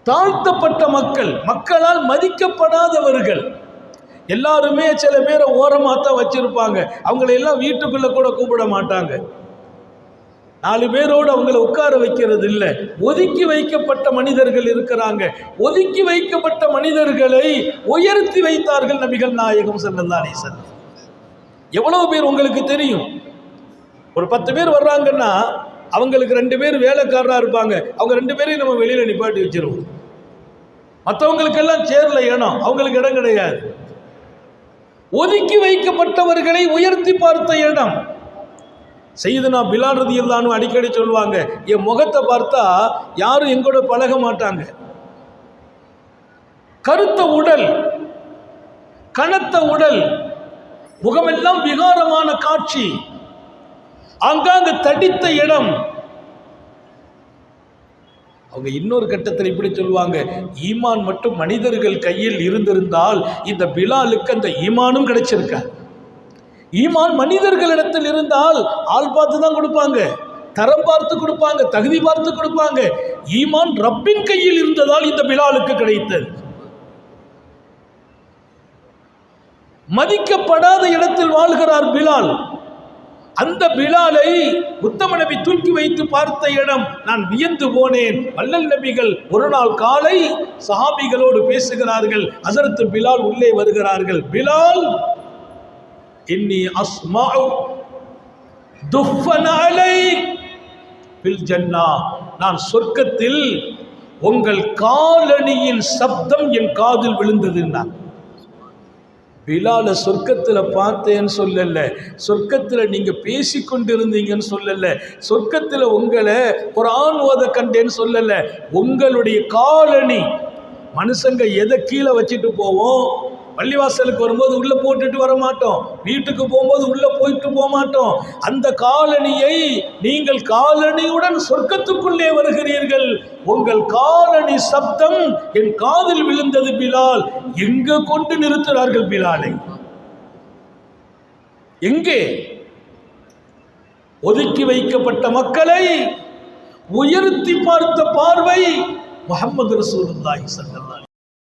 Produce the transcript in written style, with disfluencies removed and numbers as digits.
தாழ்த்தப்பட்ட மக்கள், மக்களால் மதிக்கப்படாதவர்கள் எல்லாருமே சில பேரை ஓரமாக தான் வச்சிருப்பாங்க. அவங்களெல்லாம் வீட்டுக்குள்ள கூட கூப்பிட மாட்டாங்க. 4 பேரோடு அவங்களை உட்கார வைக்கிறது இல்லை. ஒதுக்கி வைக்கப்பட்ட மனிதர்கள் இருக்கிறாங்க. ஒதுக்கி வைக்கப்பட்ட மனிதர்களை உயர்த்தி வைத்தார்கள் நபிகள் நாயகம் ஸல்லல்லாஹு அலைஹி வஸல்லம். எவ்வளவு பேர் உங்களுக்கு தெரியும்? ஒரு 10 பேர் வர்றாங்கன்னா அவங்களுக்கு 2 பேர் வேலைக்காரராக இருப்பாங்க. அவங்க 2 பேரையும் நம்ம வெளியில நிப்பாட்டி வச்சிருவோம். மற்றவங்களுக்கெல்லாம் சேர்ல இடம், அவங்களுக்கு இடம் கிடையாது. ஒதுக்கி வைக்கப்பட்டவர்களை உயர்த்தி பார்த்த இடம். சையதுனா பிலால் ரலியல்லாஹு அன்ஹு அடிக்கடி சொல்லுவாங்க, என் முகத்தை பார்த்தா யாரும் எங்கூட பழக மாட்டாங்க. கருத்த உடல், கனத்த உடல், முகமெல்லாம் விகாரமான காட்சி, ஆங்காங்கு தடித்த இடம். அவங்க இன்னொரு கட்டத்தில் இப்படி சொல்லுவாங்க, ஈமான் மட்டும் மனிதர்கள் கையில் இருந்திருந்தால் இந்த பிலாலுக்கு அந்த ஈமானும் கிடைச்சிருக்க. ஈமான் மனிதர்களிடத்தில் இருந்தால் ஆள் பார்த்து தான் கொடுப்பாங்க, தரம் பார்த்து கொடுப்பாங்க, தகுதி பார்த்து கொடுப்பாங்க. ஈமான் ரப்பின் கையில் இருந்ததால் இந்த பிலாலுக்கு கிடைத்தது. மதிக்கப்படாத இடத்தில் வாழ்கிறார் பிலால். அந்த பிலாலை உத்தம நபி தூக்கி வைத்து பார்த்த இடம் நான் வியந்து போனேன். வல்லல் நபிகள் ஒரு நாள் காலை சஹாபிகளோடு பேசுகிறார்கள். ஹஸரத் பிலால் உள்ளே வருகிறார்கள். பிலால், இன்னி அஸ்மஉ துஃபன அலைக் ஃபில் ஜன்னah, நான் சொர்க்கத்தில் உங்கள் காலணியின் சப்தம் என் காதில் விழுந்ததுன்னார். பிலால சொர்க்கத்தில் பார்த்தேன்னு சொல்லல, சொர்க்கத்தில் நீங்க பேசி கொண்டிருந்தீங்கன்னு சொல்லல, சொர்க்கத்தில் உங்களை குர்ஆன் ஓத கண்டேன்னு சொல்லல, உங்களுடைய காலணி. மனுஷங்க எதை கீழே வச்சுட்டு போவோம்? பள்ளிவாசலுக்கு வரும்போது உள்ள போட்டுட்டு வர மாட்டோம், வீட்டுக்கு போகும்போது உள்ள போயிட்டு போக மாட்டோம். அந்த காலணியை நீங்கள் காலணியுடன் சொர்க்கத்துக்குள்ளே வருகிறீர்கள். உங்கள் காலணி சப்தம் என் காதில் விழுந்தது பிலால். எங்க கொண்டு நிறுத்துகிறார்கள் பிலாலை? எங்கே? ஒதுக்கி வைக்கப்பட்ட மக்களை உயர்த்தி பார்த்த பார்வை முஹம்மது ரசூலுல்லாஹி ஸல்லல்லாஹு அலைஹி வஸல்லம்.